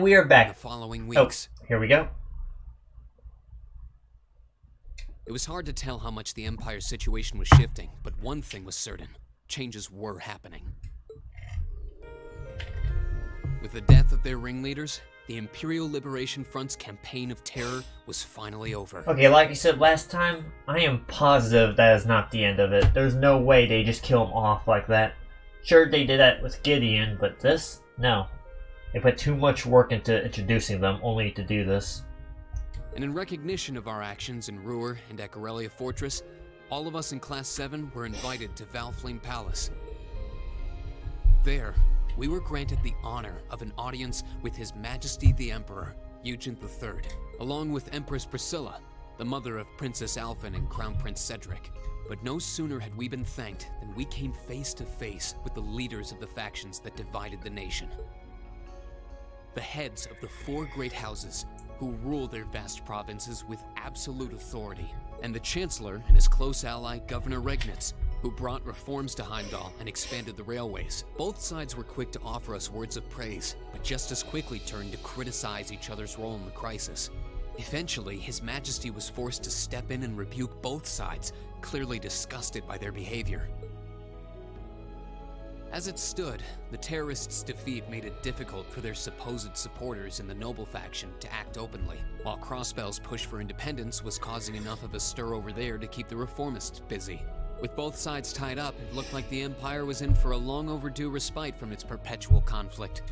We are back. In the following weeks. Oh, here we go. It was hard to tell how much the Empire's situation was shifting, but one thing was certain. Changes were happening. With the death of their ringleaders, the Imperial Liberation Front's campaign of terror was finally over. Okay, like I said last time, I am positive that is not the end of it. There's no way they just kill him off like that. Sure, they did that with Gideon, but this? No. They put too much work into introducing them only to do this. And in recognition of our actions in Roer and at Corellia Fortress, all of us in Class VII were invited to Valflame Palace. There, we were granted the honor of an audience with His Majesty the Emperor, Eugene III, along with Empress Priscilla, the mother of Princess Alphen and Crown Prince Cedric. But no sooner had we been thanked than we came face to face with the leaders of the factions that divided the nation. The heads of the four great houses who rule their vast provinces with absolute authority, and the Chancellor and his close ally, Governor Regnitz, who brought reforms to Heimdall and expanded the railways. Both sides were quick to offer us words of praise, but just as quickly turned to criticize each other's role in the crisis. Eventually, His Majesty was forced to step in and rebuke both sides, clearly disgusted by their behavior. As it stood, the terrorists' defeat made it difficult for their supposed supporters in the noble faction to act openly, while Crossbell's push for independence was causing enough of a stir over there to keep the reformists busy. With both sides tied up, it looked like the Empire was in for a long overdue respite from its perpetual conflict.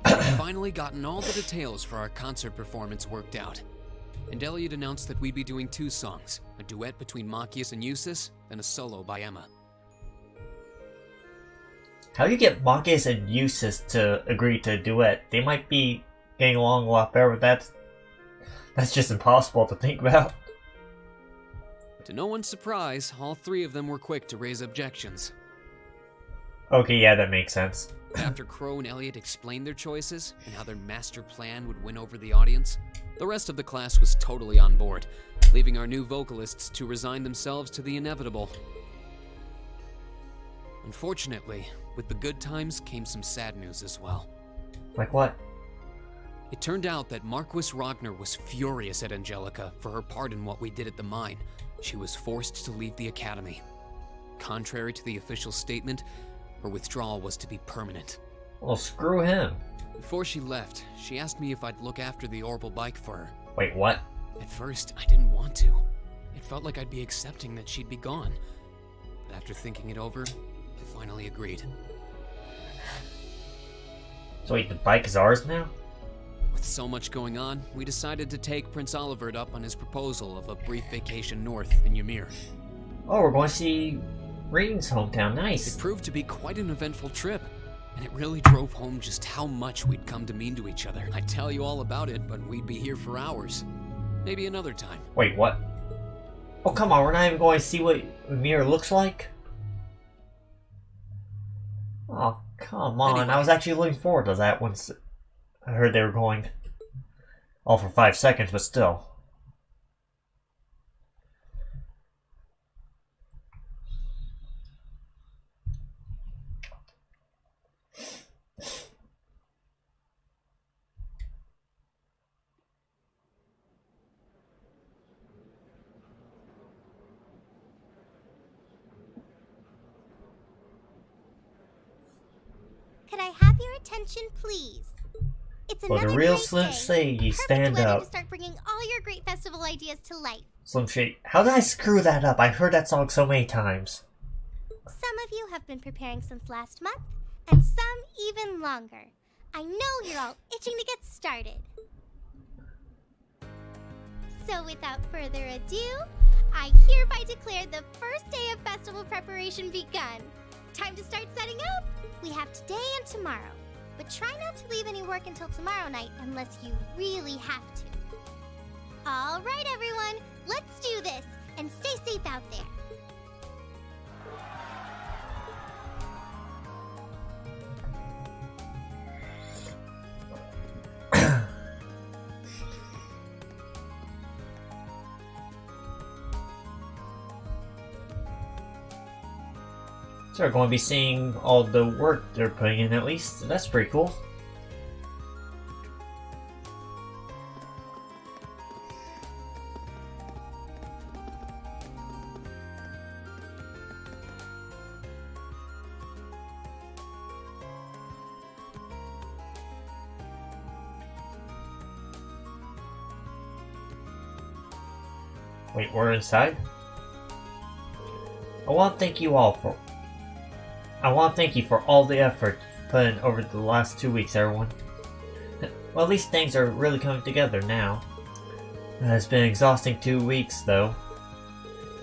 We'd finally gotten all the details for our concert performance worked out, and Elliot announced that we'd be doing 2 songs, a duet between Machias and Eustace, and a solo by Emma. How do you get Machias and Eustace to agree to a duet? They might be getting along a lot better, but that's just impossible to think about. To no one's surprise, all 3 of them were quick to raise objections. Okay, yeah, that makes sense. After Crow and Elliot explained their choices and how their master plan would win over the audience, the rest of the class was totally on board, leaving our new vocalists to resign themselves to the inevitable. Unfortunately, with the good times came some sad news as well. Like what? It turned out that Marquis Ragnar was furious at Angelica for her part in what we did at the mine. She was forced to leave the academy. Contrary to the official statement, her withdrawal was to be permanent. Well, screw him. Before she left, she asked me if I'd look after the orbital bike for her. Wait, what? At first, I didn't want to. It felt like I'd be accepting that she'd be gone. But after thinking it over, I finally agreed. So wait, the bike is ours now? With so much going on, we decided to take Prince Olivert up on his proposal of a brief vacation north in Ymir. Oh, we're going to see Raiden's hometown. Nice. It proved to be quite an eventful trip, and it really drove home just how much we'd come to mean to each other. I'd tell you all about it, but we'd be here for hours. Maybe another time. Wait, what? Oh, come on, we're not even going to see what Ymir looks like? Oh, come on. Anyway. I was actually looking forward to that once I heard they were going. All for 5 seconds, but still. Could I have your attention, please? It's For another the real great Slim day. Shady, Perfect stand weather up. to start bringing all your great festival ideas to life. Slim Shady. How did I screw that up? I heard that song so many times. Some of you have been preparing since last month, and some even longer. I know you're all itching to get started. So without further ado, I hereby declare the first day of festival preparation begun. Time to start setting up. We have today and tomorrow, but try not to leave any work until tomorrow night unless you really have to. All right, everyone, let's do this, and stay safe out there. So we're going to be seeing all the work they're putting in at least. That's pretty cool. Wait, we're inside? I want to thank you for all the effort you've put in over the last 2 weeks, everyone. Well, at least things are really coming together now. It's been an exhausting 2 weeks, though.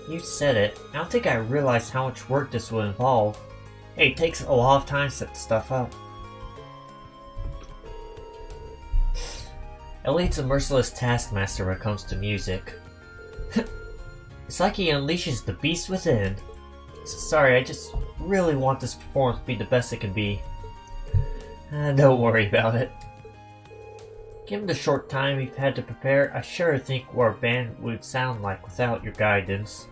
You said it. I don't think I realized how much work this would involve. Hey, it takes a lot of time to set stuff up. Elite's a merciless taskmaster when it comes to music. It's like he unleashes the beast within. Sorry, I just really want this performance to be the best it can be. Don't worry about it. Given the short time we've had to prepare, I sure think what our band would sound like without your guidance.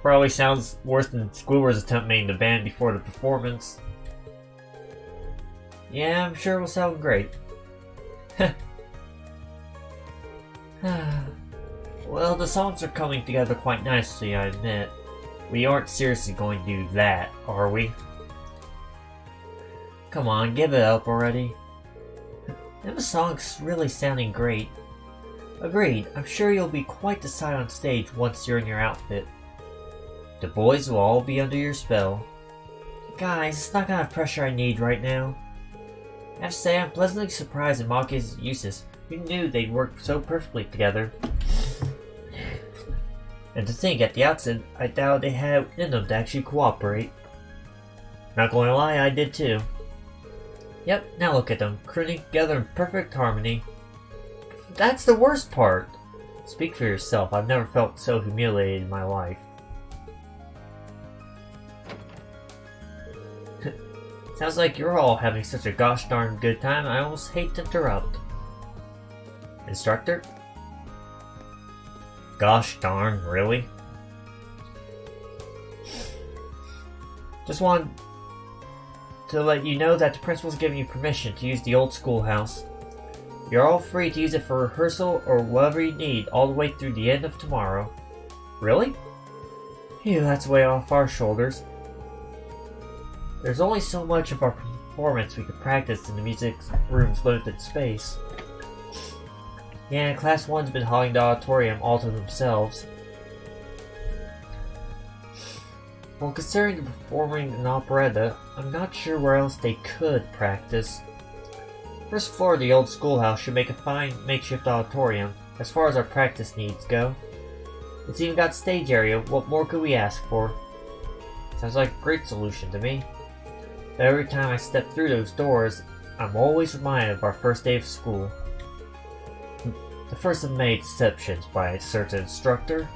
Probably sounds worse than Squidward's attempt making the band before the performance. Yeah, I'm sure it will sound great. Well, the songs are coming together quite nicely, I admit. We aren't seriously going to do that, are we? Come on, give it up already. And the song's really sounding great. Agreed, I'm sure you'll be quite the sight on stage once you're in your outfit. The boys will all be under your spell. Guys, it's not the kind of pressure I need right now. I have to say, I'm pleasantly surprised at Maki's uses. Who knew they'd work so perfectly together? And to think, at the outset, I doubted they had in them to actually cooperate. Not going to lie, I did too. Yep, now look at them, crooning together in perfect harmony. That's the worst part! Speak for yourself, I've never felt so humiliated in my life. Sounds like you're all having such a gosh darn good time, I almost hate to interrupt. Instructor? Gosh darn, really? Just wanted to let you know that the principal's giving you permission to use the old schoolhouse. You're all free to use it for rehearsal or whatever you need all the way through the end of tomorrow. Really? Phew, that's way off our shoulders. There's only so much of our performance we could practice in the music room's limited space. Yeah, Class 1's been hogging the auditorium all to themselves. Well, considering they're performing an operetta, I'm not sure where else they could practice. First floor of the old schoolhouse should make a fine makeshift auditorium, as far as our practice needs go. It's even got a stage area, what more could we ask for? Sounds like a great solution to me. But every time I step through those doors, I'm always reminded of our first day of school. The first of many deceptions by a certain instructor.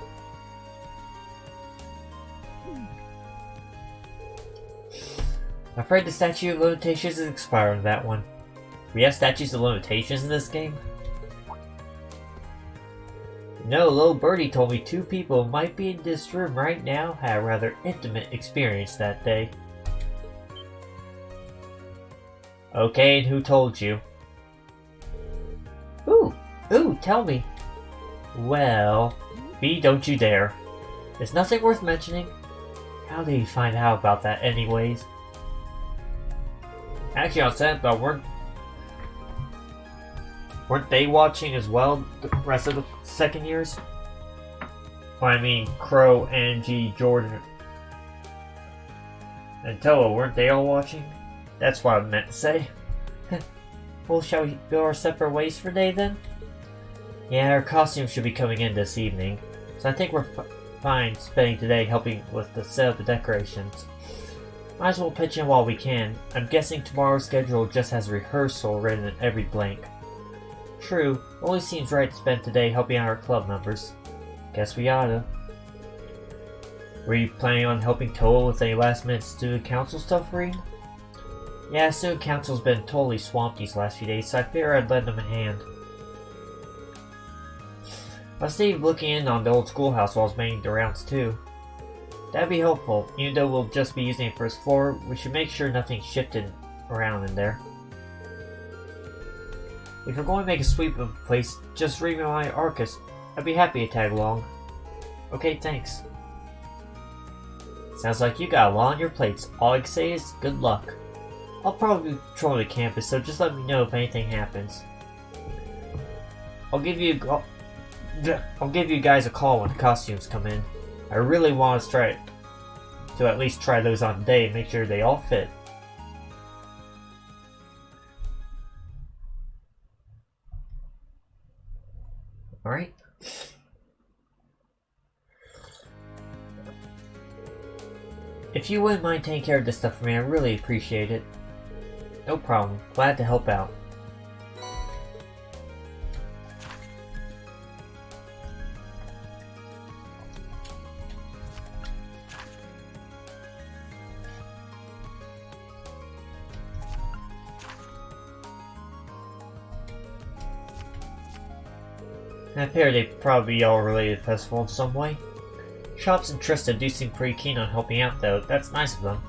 I'm afraid the statute of limitations is expiring on that one. We have statutes of limitations in this game? No, little birdie told me 2 people might be in this room right now had a rather intimate experience that day. Okay, and who told you? Ooh, tell me. Well, B, don't you dare. It's nothing worth mentioning. How did you find out about that anyways? Actually, on set, but weren't they watching as well the rest of the second years? Well, I mean, Crow, Angie, Jordan, and Toa, weren't they all watching? That's what I meant to say. Well, shall we go our separate ways for the day then? Yeah, our costumes should be coming in this evening, so I think we're fine spending today helping with the set of the decorations. Might as well pitch in while we can. I'm guessing tomorrow's schedule just has rehearsal written in every blank. True, only seems right to spend today helping out our club members. Guess we oughta. Were you planning on helping Toa with any last minute student council stuff, Reed? Yeah, student council's been totally swamped these last few days, so I figured I'd lend them a hand. I'll Steve looking in on the old schoolhouse while I was making the rounds too. That'd be helpful. Even though we'll just be using the first floor, we should make sure nothing's shifted around in there. If you're going to make a sweep of the place, just read me my Arcus. I'd be happy to tag along. Okay, thanks. Sounds like you got a lot on your plates. All I can say is good luck. I'll probably be patrolling the campus, so just let me know if anything happens. I'll give you guys a call when the costumes come in. I really want to at least try those on today and make sure they all fit. Alright. If you wouldn't mind taking care of this stuff for me, I really appreciate it. No problem. Glad to help out. I figure they'd probably be all related to the festival in some way. Shops and Trista do seem pretty keen on helping out though, that's nice of them.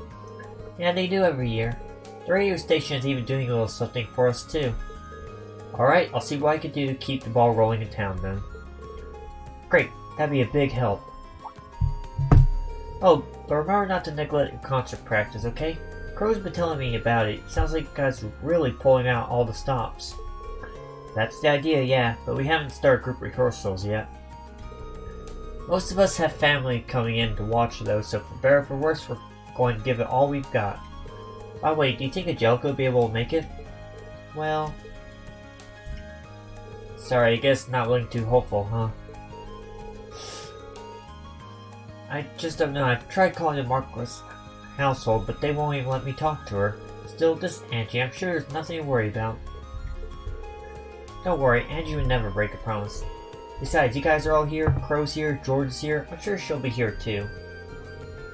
Yeah, they do every year. The radio station is even doing a little something for us too. Alright, I'll see what I can do to keep the ball rolling in town then. Great, that'd be a big help. Oh, but remember not to neglect your concert practice, okay? Crow's been telling me about it. Sounds like you guys are really pulling out all the stops. That's the idea, yeah, but we haven't started group rehearsals yet. Most of us have family coming in to watch though, so for better or for worse, we're going to give it all we've got. By the way, do you think Angelica will be able to make it? Well... Sorry, I guess not looking too hopeful, huh? I just don't know. I've tried calling the Marquis household, but they won't even let me talk to her. Still, this Angie, I'm sure there's nothing to worry about. Don't worry, Angie would never break a promise. Besides, you guys are all here, Crow's here, George is here, I'm sure she'll be here too.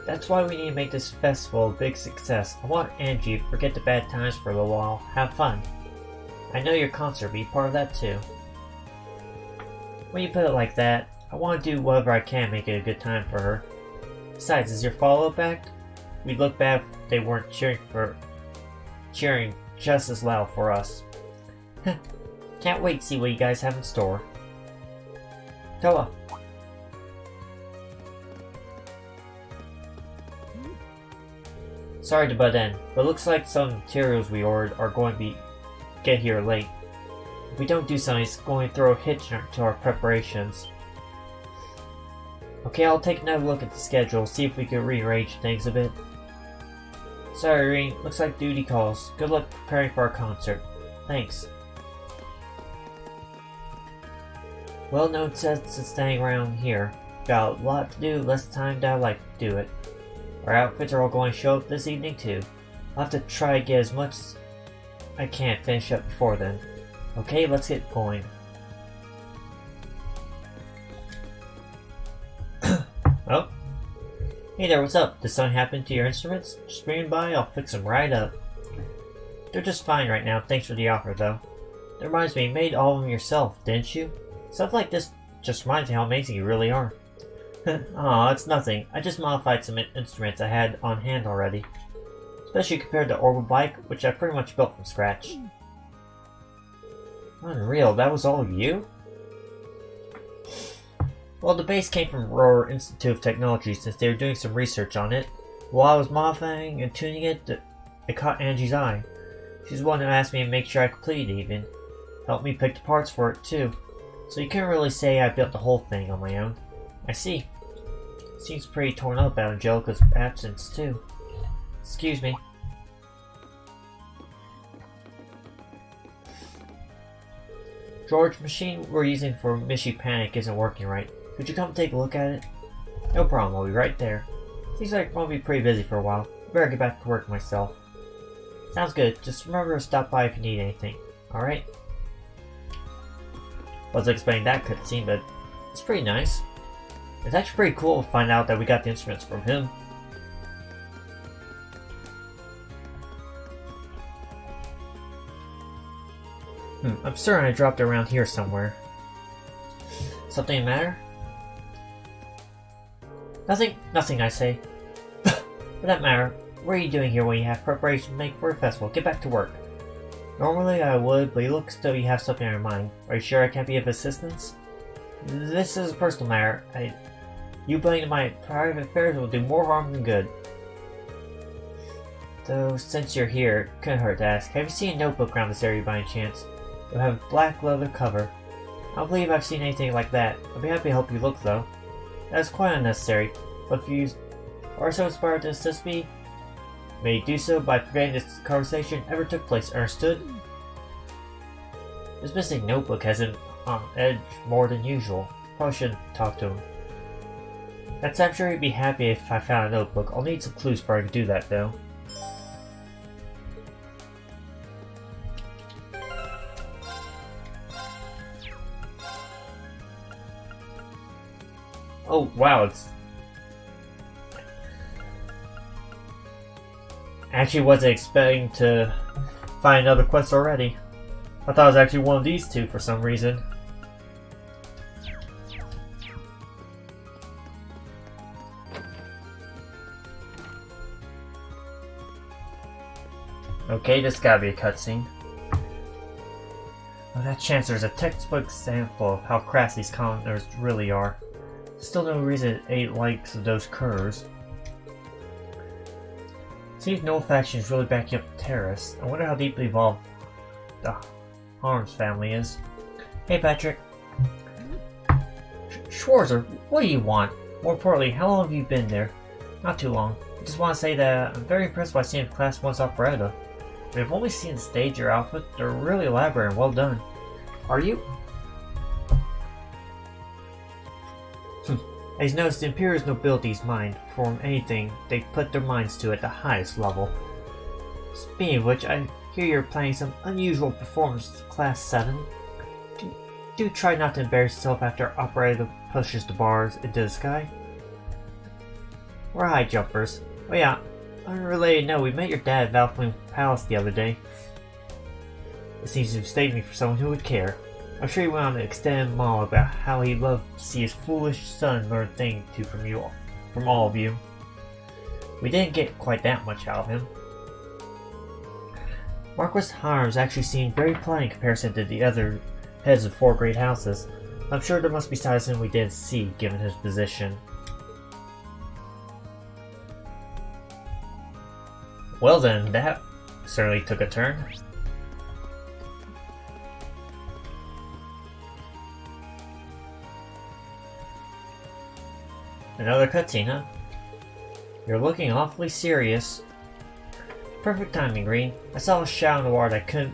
That's why we need to make this festival a big success. I want Angie to forget the bad times for a little while, have fun. I know your concert will be part of that too. When you put it like that, I want to do whatever I can to make it a good time for her. Besides, as your follow-up act, we'd look bad if they weren't cheering just as loud for us. Can't wait to see what you guys have in store. Toa. Sorry to butt in, but it looks like some materials we ordered are going to get here late. If we don't do something, it's going to throw a hitch to our preparations. Okay, I'll take another look at the schedule, see if we can rearrange things a bit. Sorry, Reen, looks like duty calls. Good luck preparing for our concert. Thanks. Well, no sense in staying around here. Got a lot to do, less time than I'd like to do it. Our outfits are all going to show up this evening too. I'll have to try to get as much as I can finish up before then. Okay, let's get going. Oh. Hey there, what's up? Did something happen to your instruments? Just bring them by, I'll fix them right up. They're just fine right now, thanks for the offer though. That reminds me, you made all of them yourself, didn't you? Stuff like this just reminds me how amazing you really are. Aw, it's nothing. I just modified some instruments I had on hand already. Especially compared to Orbital Bike, which I pretty much built from scratch. Unreal, that was all you? Well, the bass came from Roer Institute of Technology since they were doing some research on it. While I was modifying and tuning it, it caught Angie's eye. She's the one who asked me to make sure I completed it even. Helped me pick the parts for it too. So you can't really say I built the whole thing on my own. I see. Seems pretty torn up about Angelica's absence too. Excuse me. George, machine we're using for Mishy Panic isn't working right. Could you come take a look at it? No problem, I'll be right there. Seems like I'll be pretty busy for a while. I better get back to work myself. Sounds good. Just remember to stop by if you need anything. Alright? Wasn't expecting that cutscene, but it's pretty nice. It's actually pretty cool to find out that we got the instruments from him. I'm certain I dropped it around here somewhere. Something the matter? Nothing I say. For that matter, what are you doing here when you have preparation to make for a festival? Get back to work. Normally I would, but you look as though you have something on your mind. Are you sure I can't be of assistance? This is a personal matter. You playing in my private affairs will do more harm than good. Though, since you're here, it couldn't hurt to ask. Have you seen a notebook around this area by any chance? It'll have a black leather cover. I don't believe I've seen anything like that. I'll be happy to help you look, though. That is quite unnecessary, but if you are so inspired to assist me, may you do so by forgetting this conversation ever took place, understood? This missing notebook has him on edge more than usual. Probably shouldn't talk to him. I'm sure he'd be happy if I found a notebook. I'll need some clues before I can do that, though. Oh, wow, it's... I actually wasn't expecting to find another quest already. I thought it was actually one of these two for some reason. Okay, this gotta be a cutscene. Oh, that chance there's a textbook example of how crass these commoners really are. Still no reason 8 likes of those curs. Seems no faction is really backing up the terrorists. I wonder how deeply involved the Harms family is. Hey Patrick. Schwarzer, what do you want? More importantly, how long have you been there? Not too long. I just want to say that I'm very impressed by seeing Class 1's operetta. We've only seen the stage or outfit. They're really elaborate and well done. Are you? As noticed, the Imperial nobility's mind perform anything they put their minds to at the highest level. Speaking of which, I hear you're planning some unusual performance with Class 7. Do try not to embarrass yourself after operetta pushes the bars into the sky. We're high jumpers. Oh yeah, unrelated note, we met your dad at Valflame Palace the other day. It seems to mistake me for someone who would care. I'm sure he went on an extended monologue about how he'd love to see his foolish son learn things from all of you. We didn't get quite that much out of him. Marquis Harms actually seemed very polite in comparison to the other heads of 4 great houses. I'm sure there must be sides of him we didn't see, given his position. Well then, that certainly took a turn. Another cutscene, huh? You're looking awfully serious. Perfect timing, Green. I saw a shout in the water that couldn't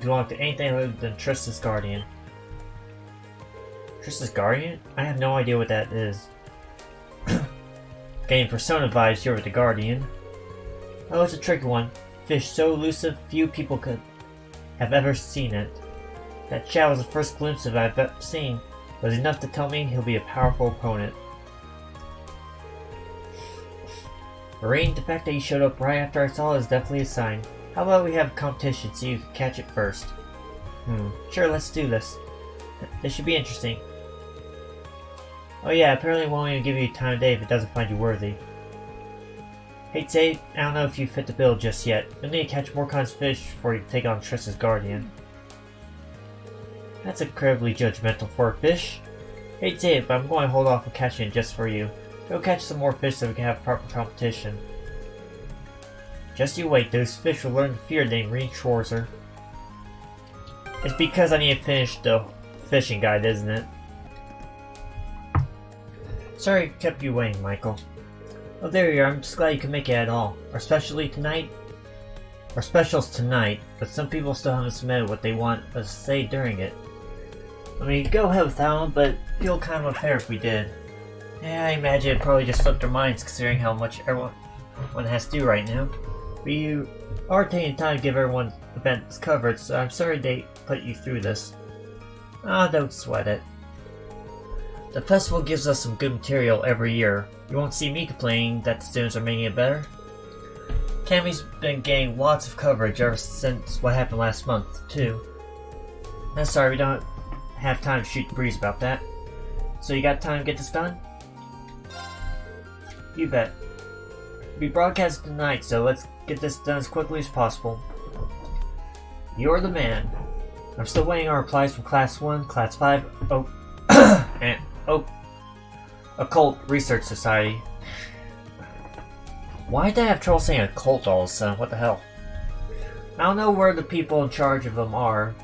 belong to anything other than Trista's Guardian. Trista's Guardian? I have no idea what that is. Getting Persona vibes here with the Guardian. Oh, it's a tricky one. Fish so elusive, few people could have ever seen it. That shout was the first glimpse of it I've ever seen. It was enough to tell me he'll be a powerful opponent. Marine, the fact that you showed up right after I saw it is definitely a sign. How about we have a competition so you can catch it first? Sure, let's do this. This should be interesting. Oh yeah, apparently it won't even give you time of day if it doesn't find you worthy. Hate to say, I don't know if you fit the bill just yet. You'll need to catch more kinds of fish before you take on Trista's Guardian. That's incredibly judgmental for a fish. Hate to say it, but I'm going to hold off on catching it just for you. Go catch some more fish so we can have proper competition. Just you wait, those fish will learn to fear the Green Schwarzer. It's because I need to finish the fishing guide, isn't it? Sorry I kept you waiting, Michael. Oh, there you are. I'm just glad you could make it at all. Our specials tonight, but some people still haven't submitted what they want us to say during it. I mean, go ahead with that one, but feel kind of unfair if we did. Yeah, I imagine it probably just slipped their minds considering how much everyone has to do right now. But you are taking time to give everyone events coverage, so I'm sorry they put you through this. Don't sweat it. The festival gives us some good material every year. You won't see me complaining that the students are making it better. Cammy's been getting lots of coverage ever since what happened last month, too. I'm sorry, we don't have time to shoot the breeze about that. So you got time to get this done? You bet. It'll be broadcast tonight, so let's get this done as quickly as possible. You're the man. I'm still waiting on replies from Class 1, Class 5, and Occult Research Society. Why did I have trouble saying occult all of a sudden? What the hell? I don't know where the people in charge of them are,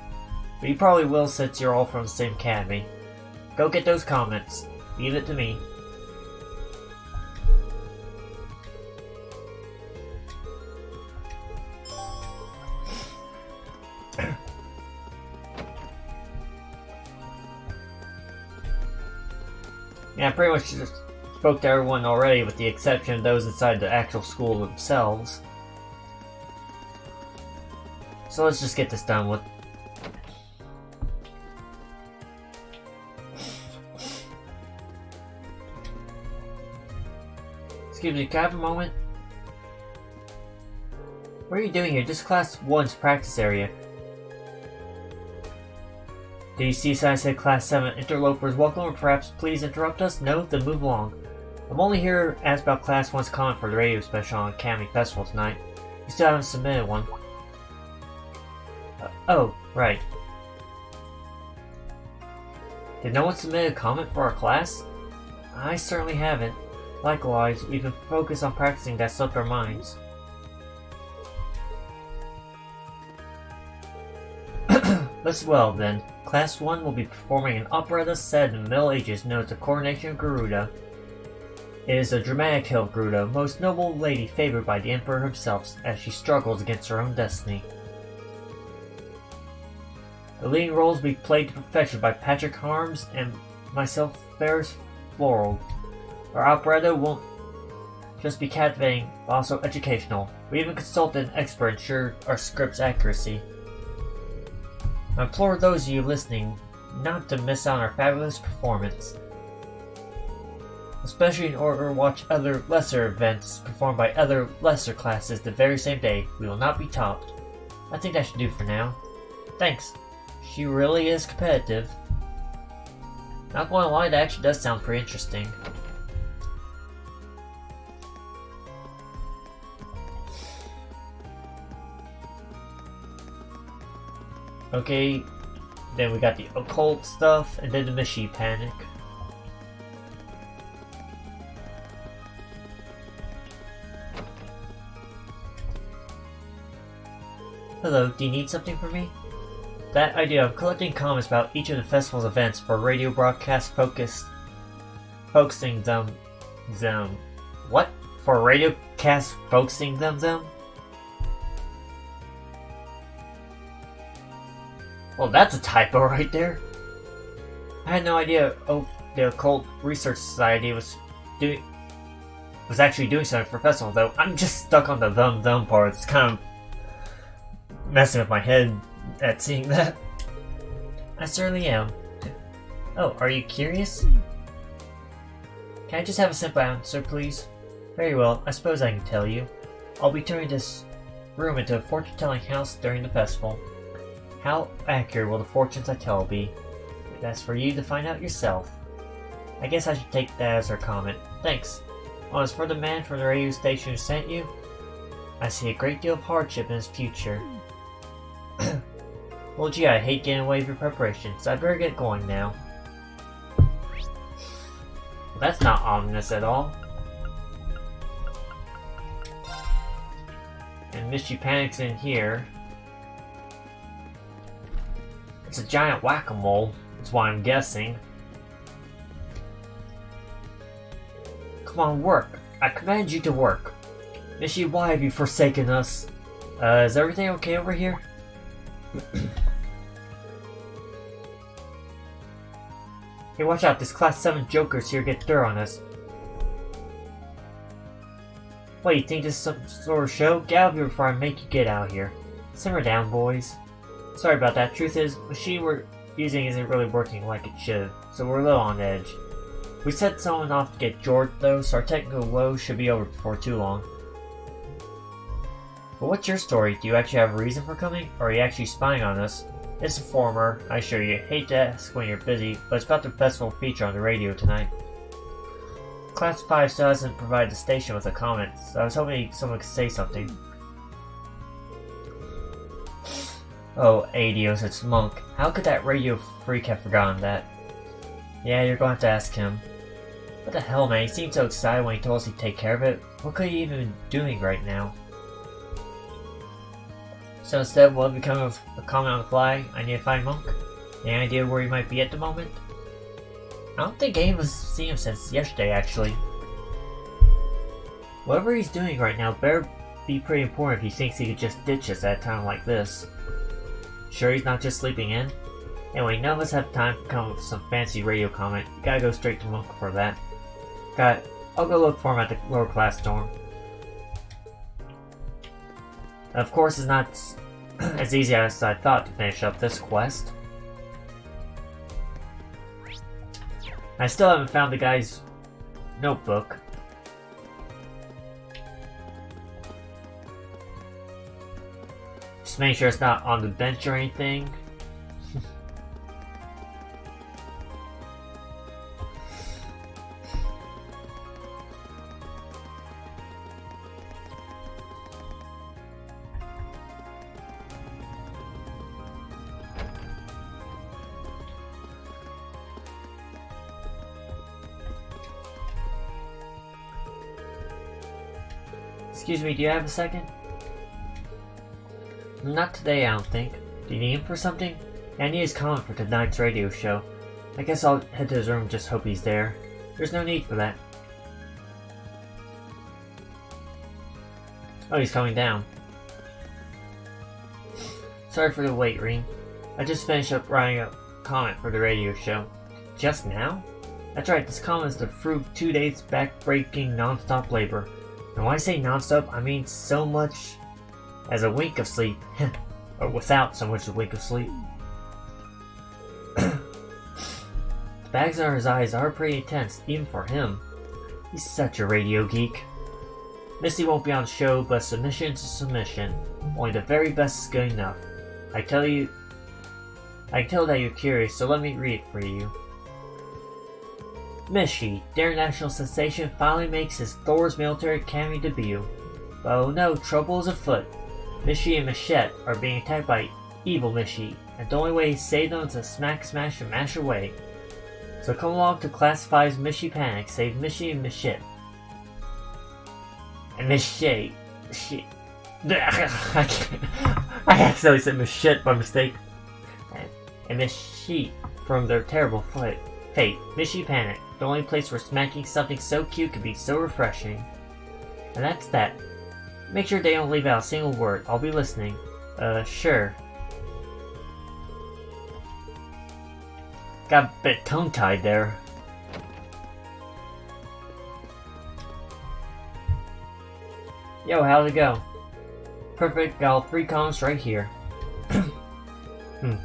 But you probably will since you're all from the same academy. Go get those comments. Leave it to me. Yeah, I pretty much just spoke to everyone already with the exception of those inside the actual school themselves. So let's just get this done with. Excuse me, can I have a moment? What are you doing here? This is Class 1's practice area. Do you see sign said Class 7 interlopers welcome, or perhaps please interrupt us? No? Then move along. I'm only here to ask about Class 1's comment for the radio special on Academy Festival tonight. You still haven't submitted one. Oh, right. Did no one submit a comment for our class? I certainly haven't. Likewise, we've been focused on practicing that slipped our minds. Let's well then. Class 1 will be performing an operetta set in the Middle Ages known as the Coronation of Garuda. It is a dramatic tale of Garuda, a most noble lady favored by the Emperor himself as she struggles against her own destiny. The leading roles will be played to perfection by Patrick Harms and myself, Ferris Floral. Our operetta won't just be captivating, but also educational. We even consulted an expert to ensure our script's accuracy. I implore those of you listening not to miss out on our fabulous performance, especially in order to watch other lesser events performed by other lesser classes the very same day. We will not be topped. I think that should do for now. Thanks. She really is competitive. Not gonna lie, that actually does sound pretty interesting. Okay, then we got the occult stuff, and then the Mishi panic. Hello, do you need something from me? That idea of collecting comments about each of the festival's events for radio broadcast focusing them. What? For radio cast focusing them? Well, that's a typo right there. I had no idea the Occult Research Society was actually doing something for festival, though. I'm just stuck on the them part. It's kind of messing with my head at seeing that. I certainly am. Oh, are you curious? Can I just have a simple answer, please? Very well, I suppose I can tell you. I'll be turning this room into a fortune-telling house during the festival. How accurate will the fortunes I tell be? That's for you to find out yourself. I guess I should take that as her comment. Thanks. As for the man from the radio station who sent you, I see a great deal of hardship in his future. Well, gee, I hate getting away with your preparations, so I'd better get going now. Well, that's not ominous at all. And Misty panics in here. It's a giant whack-a-mole, that's why I'm guessing. Come on, work. I command you to work. Misty, why have you forsaken us? Is everything okay over here? Hey, watch out, this Class 7 jokers here get dirt on us. What, you think this is some sort of show? Get out of here before I make you get out here. Simmer down, boys. Sorry about that. Truth is, the machine we're using isn't really working like it should, so we're a little on edge. We sent someone off to get George, though, so our technical woes should be over before too long. But what's your story? Do you actually have a reason for coming, or are you actually spying on us? It's a former, I assure you. Hate to ask when you're busy, but it's about the festival feature on the radio tonight. Class 5 still hasn't provided the station with a comment, so I was hoping someone could say something. Oh, Adios, it's Monk. How could that radio freak have forgotten that? Yeah, you're going to have to ask him. What the hell, man? He seemed so excited when he told us he'd take care of it. What could he even be doing right now? So instead, will it become a comment on the fly? I need to find Monk. Any idea where he might be at the moment? I don't think any of us have seen him since yesterday, actually. Whatever he's doing right now better be pretty important if he thinks he could just ditch us at a time like this. Sure he's not just sleeping in? Anyway, none of us have time to come up with some fancy radio comment. You gotta go straight to Monk for that. Got it. I'll go look for him at the lower class dorm. Of course, it's not as easy as I thought to finish up this quest. I still haven't found the guy's notebook. Just make sure it's not on the bench or anything. Excuse me, do you have a second? Not today, I don't think. Do you need him for something? Yeah, I need his comment for tonight's radio show. I guess I'll head to his room and just hope he's there. There's no need for that. Oh, he's coming down. Sorry for the wait, Reem. I just finished up writing a comment for the radio show. Just now? That's right, this comment is the fruit of 2 days back-breaking non-stop labor. And when I say non-stop, I mean so much as a wink of sleep. Or without so much as a wink of sleep. The bags under his eyes are pretty intense, even for him. He's such a radio geek. Misty won't be on the show, but submission to submission. Only the very best is good enough. I can tell that you're curious, so let me read it for you. Mishy, their national sensation, finally makes his Thor's Military Academy debut. But oh no, trouble is afoot. Mishy and Machette are being attacked by evil Mishy, and the only way to save them is to smack, smash, and mash away. So come along to Class VI's Mishy Panic, save Mishy and Machette. And Machette. I accidentally said Machette by mistake. And Mishy from their terrible fate. Mishy Panic. The only place where smacking something so cute could be so refreshing. And that's that. Make sure they don't leave out a single word. I'll be listening. Sure. Got a bit tongue-tied there. Yo, how'd it go? Perfect, got all 3 comments right here.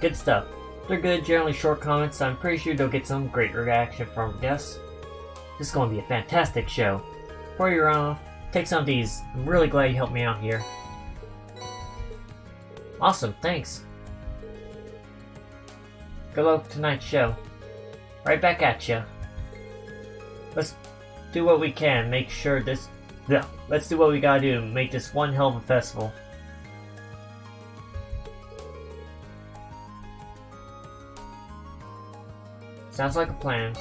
Good stuff. They're good, generally short comments, so I'm pretty sure they'll get some great reaction from guests. This is going to be a fantastic show. Before you run off, take some of these. I'm really glad you helped me out here. Awesome, thanks. Good luck with tonight's show. Right back at ya. Let's do what we can, make sure this... Yeah, let's do what we gotta do to make this one hell of a festival. Sounds like a plan.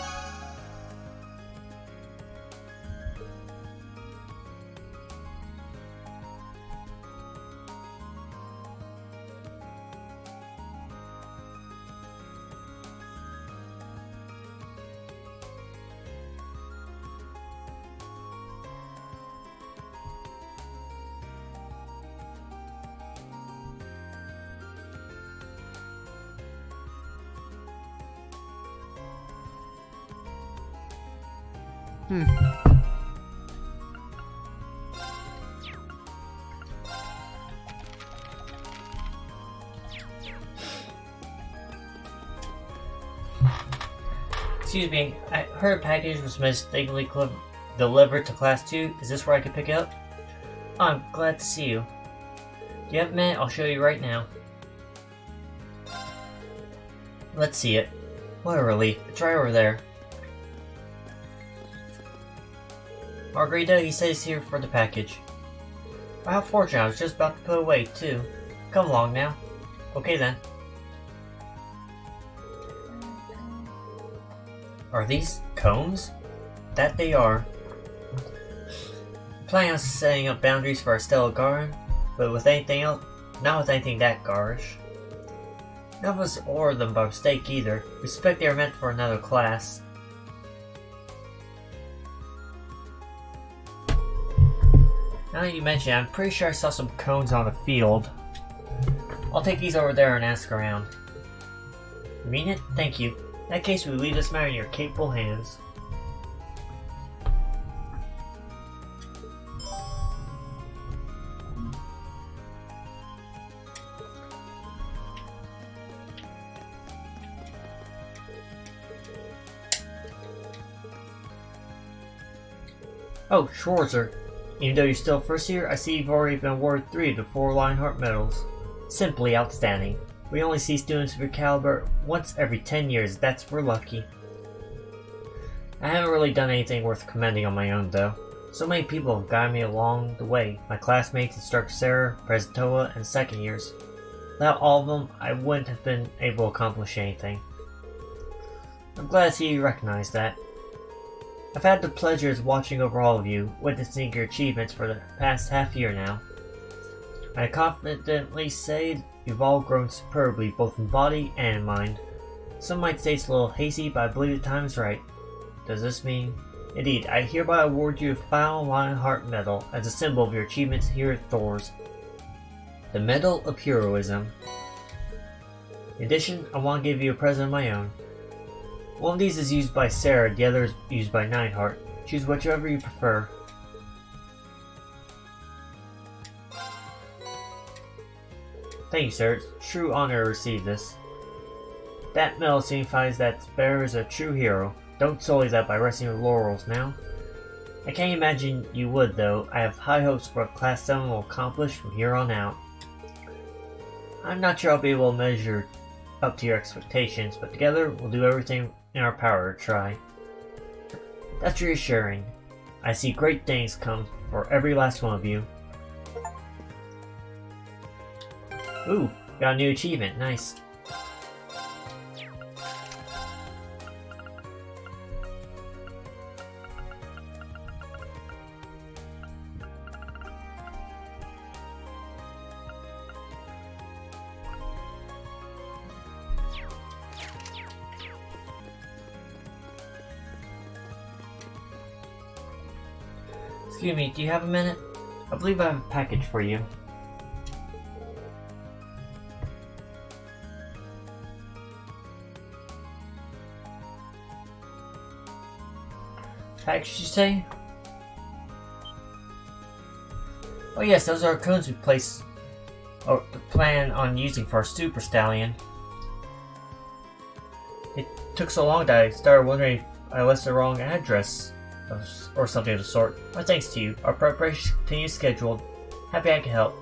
Excuse me, I heard a package was mistakenly delivered to Class II. Is this where I can pick it up? Oh, I'm glad to see you. Do you have a minute? I'll show you right now. Let's see it. What a relief. It's right over there. Margarita, he says he's here for the package. Well, how fortunate, I was just about to put it away, too. Come along now. Okay then. Are these combs? That they are. I'm planning on setting up boundaries for our stellar garden, but with anything else, not with anything that garish. None of us ordered them by mistake either. We suspect they are meant for another class. Now that you mention it, I'm pretty sure I saw some cones on the field. I'll take these over there and ask around. You mean it? Thank you. In that case, we leave this matter in your capable hands. Oh, Schwarzer. Even though you're still first year, I see you've already been awarded 3 of the 4 Lionheart medals. Simply outstanding. We only see students of your caliber once every 10 years, that's if we're lucky. I haven't really done anything worth commending on my own though. So many people have guided me along the way, my classmates Instructor Sarah, Presentoa, and second years. Without all of them, I wouldn't have been able to accomplish anything. I'm glad to see you recognize that. I've had the pleasure of watching over all of you, witnessing your achievements for the past half year now. I confidently say you've all grown superbly, both in body and in mind. Some might say it's a little hasty, but I believe the time is right. Does this mean? Indeed, I hereby award you a final Lionheart Medal as a symbol of your achievements here at Thor's. The Medal of Heroism. In addition, I want to give you a present of my own. One of these is used by Sarah, the other is used by Nineheart. Choose whichever you prefer. Thank you, sir. It's a true honor to receive this. That medal signifies that its bearer is a true hero. Don't sully that by resting your laurels now. I can't imagine you would, though. I have high hopes for what Class 7 will accomplish from here on out. I'm not sure I'll be able to measure up to your expectations, but together we'll do everything in our power to try. That's reassuring. I see great things come for every last one of you. Ooh, got a new achievement, nice. Excuse me, do you have a minute? I believe I have a package for you. Package, you say? Oh yes, those are cones we plan on using for our Super Stallion. It took so long that I started wondering if I left the wrong address or something of the sort. My thanks to you. Our preparations continue scheduled. Happy I can help.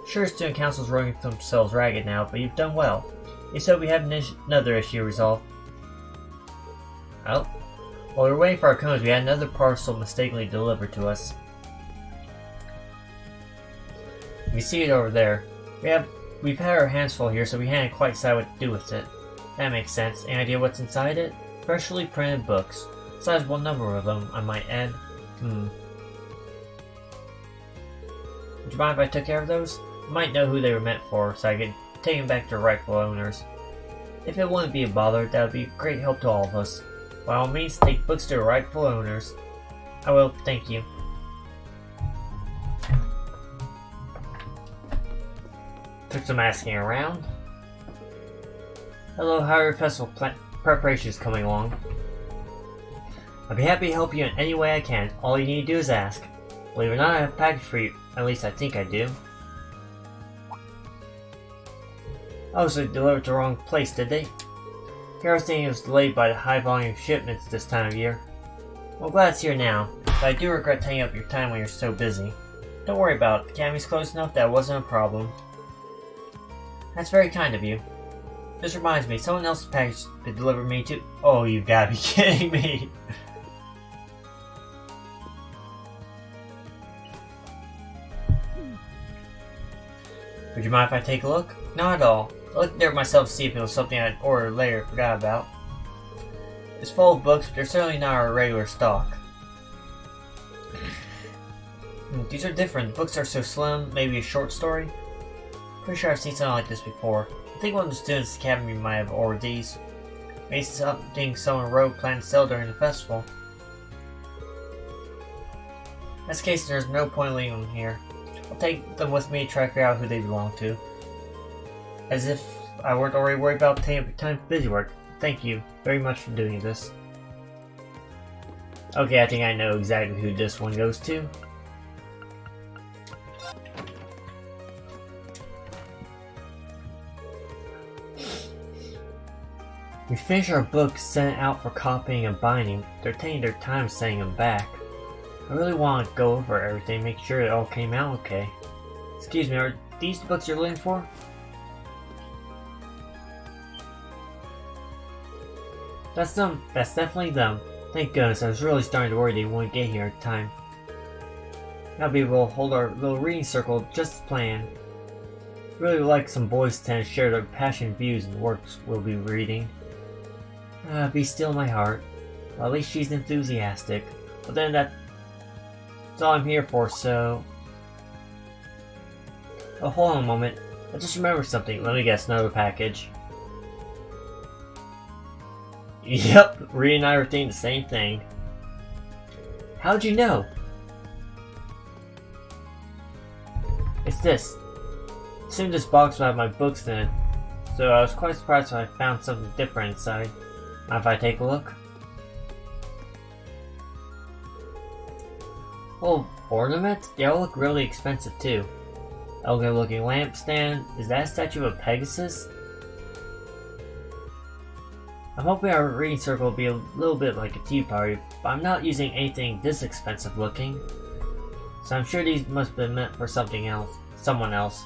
Sure, student council's running themselves ragged now, but you've done well. If so, we have another issue to resolve. Oh. While we were waiting for our cones, we had another parcel mistakenly delivered to us. You see it over there. We've had our hands full here, so we hadn't quite decided what to do with it. That makes sense. Any idea what's inside it? Freshly printed books. Sizable number of them, I might add. Would you mind if I took care of those? I might know who they were meant for, so I could take them back to rightful owners. If it wouldn't be a bother, that would be a great help to all of us. By all means, take books to rightful owners. I will, thank you. Took some asking around. Hello, how are your festival preparations coming along? I'd be happy to help you in any way I can. All you need to do is ask. Believe it or not, I have a package for you. At least I think I do. Oh, so they delivered to the wrong place, did they? Here I was thinking it was delayed by the high volume of shipments this time of year. Well, glad it's here now, but I do regret taking up your time when you're so busy. Don't worry about it. The academy's close enough that wasn't a problem. That's very kind of you. This reminds me, someone else's package could deliver me to— Oh, you gotta be kidding me! Would you mind if I take a look? Not at all. I looked there myself to see if it was something I'd ordered later and forgot about. It's full of books, but they're certainly not our regular stock. These are different. The books are so slim, maybe a short story? Pretty sure I've seen something like this before. I think one of the students at the academy might have ordered these. Maybe something someone wrote planned to sell during the festival. In this case, there's no point leaving them here. I'll take them with me to try to figure out who they belong to. As if I weren't already worried about taking up time for busy work. Thank you very much for doing this. Okay, I think I know exactly who this one goes to. We finished our books, sent out for copying and binding. They're taking their time sending them back. I really want to go over everything, make sure it all came out okay. Excuse me, are these the books you're looking for? That's them. That's definitely them. Thank goodness, I was really starting to worry they wouldn't get here in time. Now we will hold our little reading circle just as planned. Really like some boys to share their passionate views and works we'll be reading. Be still my heart. Well, at least she's enthusiastic. But then that's all I'm here for, so... Oh, hold on a moment. I just remembered something. Let me guess, another package. Yep, Rhea and I were thinking the same thing. How'd you know? It's this. I assumed this box would have my books in it, so I was quite surprised when I found something different inside. Mind if I take a look? Oh, ornaments? They all look really expensive too. Elegant looking lampstand. Is that a statue of Pegasus? I'm hoping our reading circle will be a little bit like a tea party, but I'm not using anything this expensive looking. So I'm sure these must have been meant for something else. Someone else.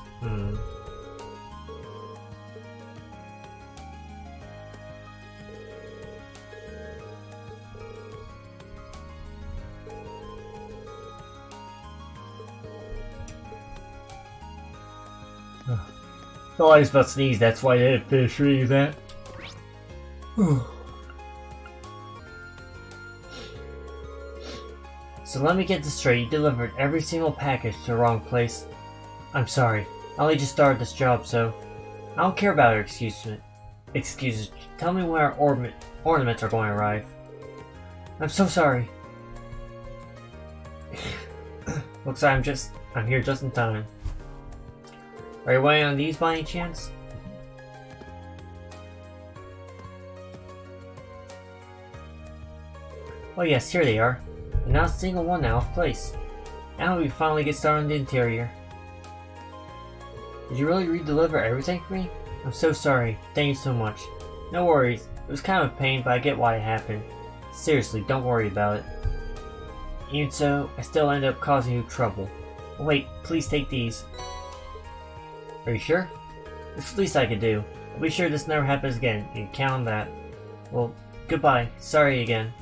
Thought I was about to sneeze, that's why I didn't finish reading that. So let me get this straight, you delivered every single package to the wrong place. I'm sorry, I only just started this job, so I don't care about your excuses. Tell me when our ornaments are going to arrive. I'm so sorry. Looks like I'm here just in time. Are you waiting on these by any chance? Oh yes, here they are. And not a single one out of place. Now we finally get started on the interior. Did you really redeliver everything for me? I'm so sorry. Thank you so much. No worries. It was kind of a pain, but I get why it happened. Seriously, don't worry about it. Even so, I still ended up causing you trouble. Wait, please take these. Are you sure? It's the least I could do. I'll be sure this never happens again. You can count on that. Well, goodbye. Sorry again.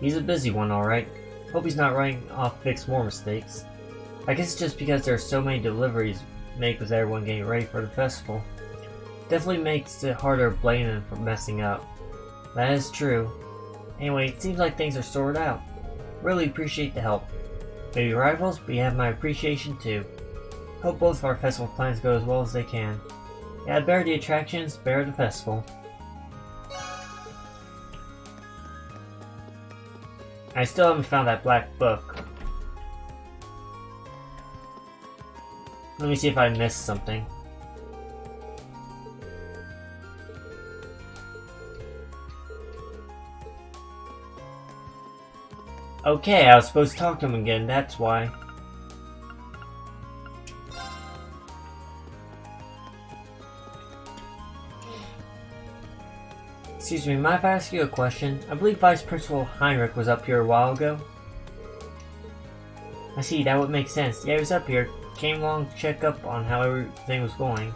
He's a busy one, alright. Hope he's not writing off to fix more mistakes. I guess it's just because there are so many deliveries make with everyone getting ready for the festival. Definitely makes it harder blaming him for messing up. That is true. Anyway, it seems like things are sorted out. Really appreciate the help. Maybe rivals, but you have my appreciation too. Hope both of our festival plans go as well as they can. Yeah, better the attractions, better the festival. I still haven't found that black book. Let me see if I missed something. Okay, I was supposed to talk to him again, that's why. Excuse me, mind if I ask you a question? I believe Vice Principal Heinrich was up here a while ago. I see, that would make sense. Yeah, he was up here. Came along to check up on how everything was going.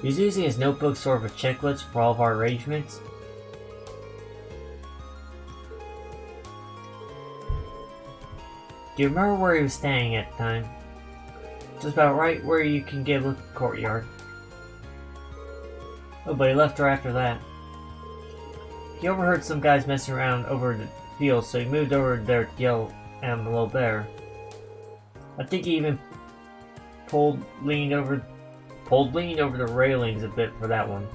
He was using his notebook sort of a checklist for all of our arrangements. Do you remember where he was staying at the time? Just about right where you can get a look at the courtyard. Oh, but he left right after that. He overheard some guys messing around over the field, so he moved over there to yell at him a little better. I think he even leaned over the railings a bit for that one.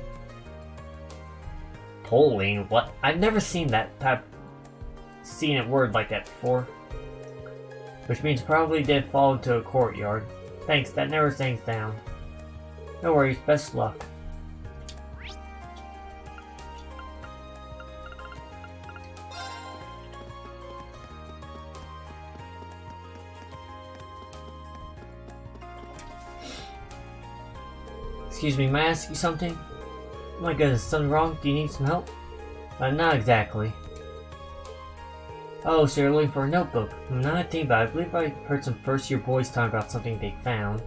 Polling? What? I've never seen it word like that before. Which means probably did fall into a courtyard. Thanks, that narrows things down. No worries, best luck. Excuse me, may I ask you something? Oh my goodness, something wrong? Do you need some help? Not exactly. Oh, so you're looking for a notebook. Now I think about it, I believe I heard some first-year boys talking about something they found.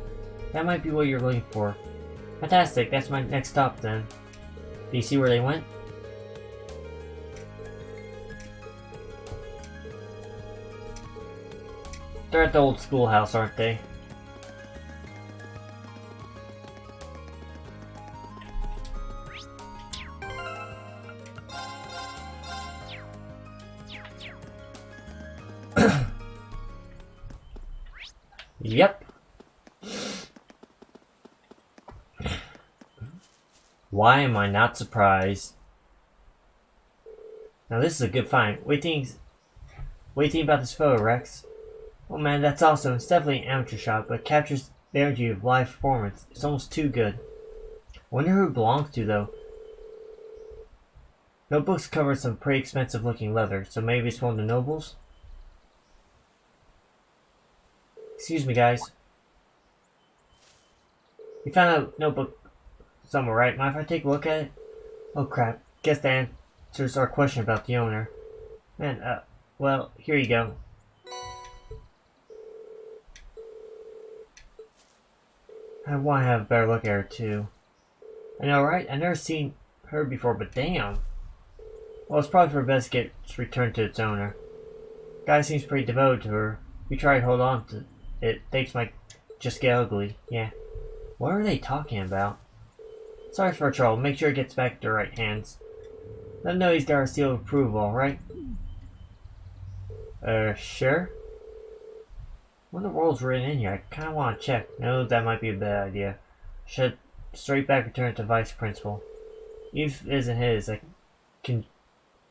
That might be what you're looking for. Fantastic, that's my next stop then. Do you see where they went? They're at the old schoolhouse, aren't they? Yep. Why am I not surprised? Now this is a good find. What do you think about this photo, Rex? Oh man, that's awesome. It's definitely an amateur shot, but it captures the energy of live performance. It's almost too good. Wonder who it belongs to, though. Notebooks cover some pretty expensive looking leather, so maybe it's one of the nobles? Excuse me, guys. You found a notebook somewhere, right? Mind if I take a look at it? Oh crap. Guess that answers our question about the owner. Man, well, here you go. I want to have a better look at her, too. I know, right? I've never seen her before, but damn. Well, it's probably for best to get returned to its owner. Guy seems pretty devoted to her. If you try to hold on to it, things might just get ugly. Yeah. What are they talking about? Sorry for our trouble. Make sure it gets back to the right hands. Let him know he's got our seal of approval, alright? Sure? What in the world's written in here? I kinda wanna check. No, that might be a bad idea. Should straight back return it to Vice Principal. If it isn't his, I can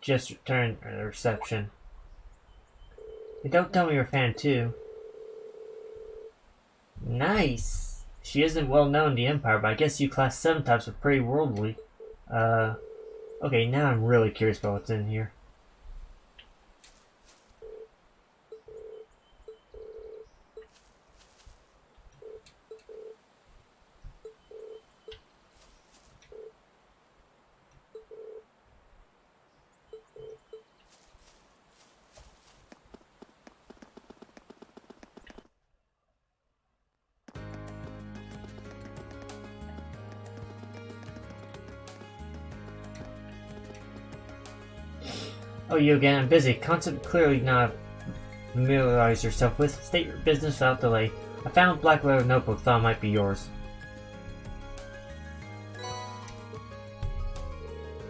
just return the reception. Hey, don't tell me you're a fan too. Nice! She isn't well known in the Empire, but I guess you Class 7 types are pretty worldly. Okay, now I'm really curious about what's in here. Oh, you again? I'm busy. Concept clearly not familiarize yourself with. State your business without delay. I found a black leather notebook. Thought it might be yours.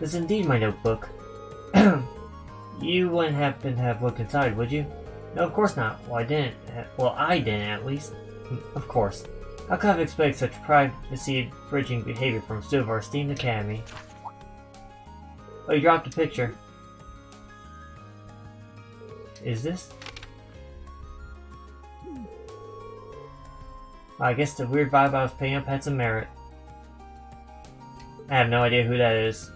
This is indeed my notebook. You wouldn't happen to have looked inside, would you? No, of course not. Well, I didn't. Well, I didn't, at least. Of course. How could I expect such privacy-infringing behavior from a student of our esteemed academy? Oh, you dropped a picture. Is this? I guess the weird vibe I was picking up had some merit. I have no idea who that is.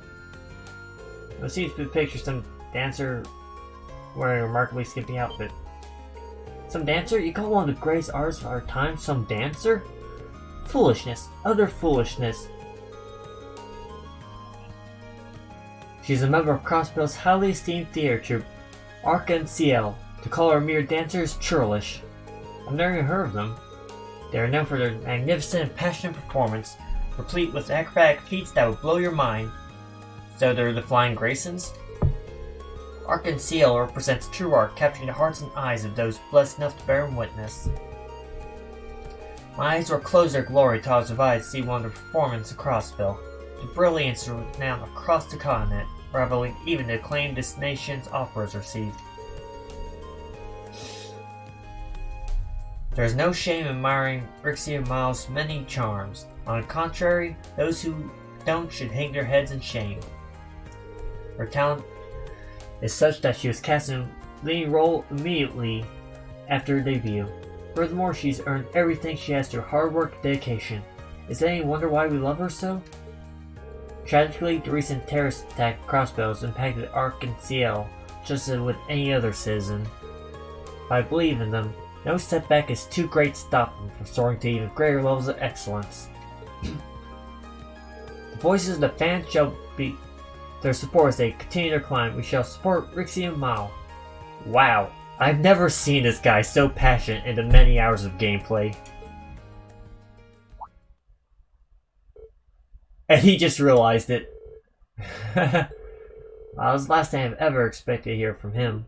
It seems to picture some dancer wearing a remarkably skimpy outfit. Some dancer? You call one of the greatest artists of our time some dancer? Foolishness. Utter foolishness. She's a member of Crossbill's highly esteemed theater troupe, Arca and Ciel. To call her a mere dancer is churlish. I've never even heard of them. They are known for their magnificent and passionate performance, replete with acrobatic feats that would blow your mind. So they're the Flying Graysons? Arca and Ciel represents true art, capturing the hearts and eyes of those blessed enough to bear witness. My eyes were closed their glory till I was invited to see one of the performances of Crossbill. The brilliance renowned across the continent, rivaling even the acclaim this nation's operas received. There's no shame in admiring Rixia Miles' many charms. On the contrary, those who don't should hang their heads in shame. Her talent is such that she was cast in a leading role immediately after her debut. Furthermore, she's earned everything she has through hard work and dedication. Is it any wonder why we love her so? Tragically, the recent terrorist attack at Crossbows impacted Ark and CL, just as with any other citizen. But I believe in them. No setback is too great to stop them from soaring to even greater levels of excellence. The voices of the fans shall be their support as they continue their climb. We shall support Rixie and Mao. Wow, I've never seen this guy so passionate in the many hours of gameplay. And he just realized it. That was the last thing I've ever expected to hear from him.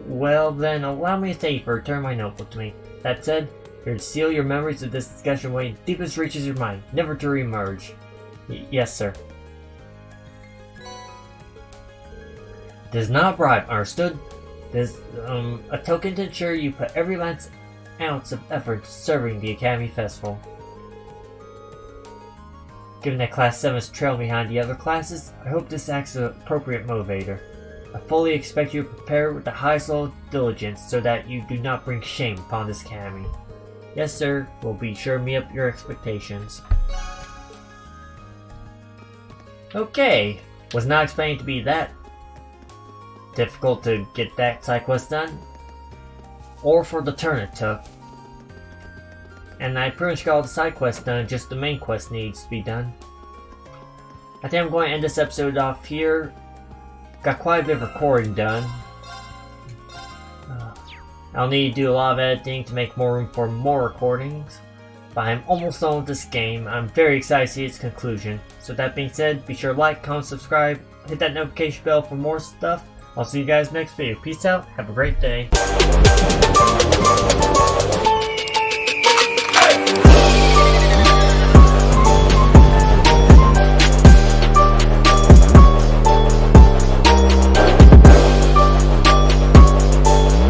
Well then, allow me to thank you for returning my notebook to me. That said, here to seal your memories of this discussion away in the deepest reaches of your mind, never to re-emerge. Yes, sir. This is not a bribe, understood? This is a token to ensure you put every last ounce of effort into serving the Academy Festival. Given that Class 7 is trailing behind the other classes, I hope this acts as an appropriate motivator. I fully expect you to prepare with the highest level of diligence so that you do not bring shame upon this academy. Yes, sir, we'll be sure to meet up your expectations. Okay, was not expecting to be that difficult to get that side quest done, or for the turn it took. And I pretty much got all the side quests done, just the main quest needs to be done. I think I'm going to end this episode off here. Got quite a bit of recording done. I'll need to do a lot of editing to make more room for more recordings. But I'm almost done with this game. I'm very excited to see its conclusion. So with that being said, be sure to like, comment, subscribe, hit that notification bell for more stuff. I'll see you guys next video. Peace out, have a great day.